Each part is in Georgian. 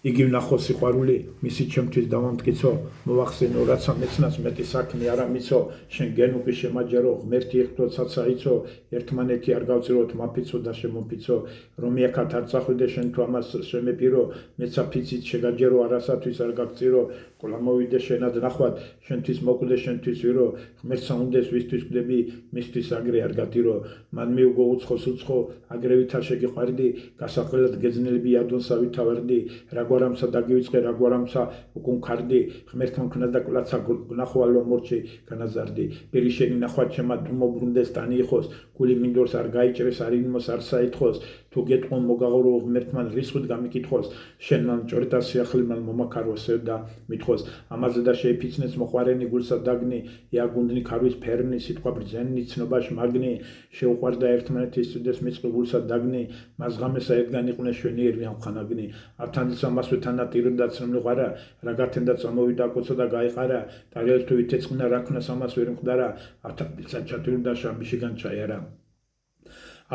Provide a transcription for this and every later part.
იგი ვნახო სიყვარული, მისი ჩემთვის დავამტკიცო, მოვახსენო, რაცა მეცნას მეტი საქმე არ ამიცო, შენ გენუყი შემაჯერო, ღმერთი ეხთო ცაცაიცო, ერთმანეთი არ გავწიროთ, მაფიცო და შემოფიცო, რომ იაკათ არ წახვიდე შენ თუ ამას შემეპირო, მეცა ფიცით შეგაჯერო, არასათვის არ გაგწირო, ყოლა მოვიდე შენად ნახვად, შენთვის მოკვდე, შენთვის ვირო, ღმერთსა უნდეს ვისთვის გვდები, მისთვის აგრე არ გატირო, მან მიუგო უცხოს უცხო, აგრე ვითარ შეგიყვარდი, გასაყრელად გეძნელები ადონსა ვითავარდი, რაგვარამსა დაგივიწყე, რაგვარამსა უკუნქარდი, ღმერთთან ქნა და კლაცა ნახვალო მორჩი განაზარდი, პირი შენი ნახვად ჩემად თუ მობრუნდეს ტანი იყოს, გული მინდორს არ გაიჭრეს, არ იმოს არ საითხოს, თუ გეტყონ მოგაღორო ღმერთთან რისხუდ გამიკითხოს, შენ მან ჭორდა სიახლე მან მომაქარო სევდა მითხოს, ამაზე და შეიფიცნეს მოყვარენი გულსა დაგნი, იაგუნდნი ქარვის ფერნი, სიტყვა ბრძენი, ცნობაში მაგნი, შეუყვარდა ერთმანეთის სუდეს მიწყო გულსა დაგნი, მას ღამესა ერთგან იყვნენ შვენიერი ამხანაგნი, ართანძისა მასვე თანატირდა ცნობლიყარა, რა გათენდა წამოვიდა კოცო და გაიყარა, ტარიელ თუ ითეცხნა რა ქნას ამას ვერ მყდარა, ართანძისა ჩათვლიდა შამბიშიგან ჩაიარა.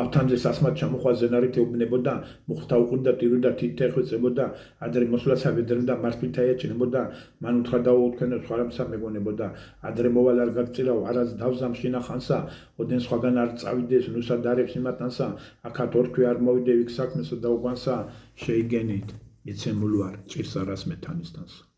ავთანძეს ასმად ჩამოხვა ზენარით ეუბნებოდა, მუხთა უყურდა ტიროდა თითეხვეწებოდა, ადრე მოსვლაცა ვედრმდა მართვითა ეჭნებოდა, მან უთხრა დაუუთქენო სხვარამსა მეგონებოდა, ადრე მოვალ არ გაგწირავ, არაც დავზა მშინა ხანსა, ოდენ სხვაგან არ წავიდეს, ნუსა დარებს იმატანსა, აქათ ორთვე არ მოვიდე ვიქ საქმესა და უგვანსა, შეიგენით, იცემულ ვარ, ჭირს არას მეთანისთანსა.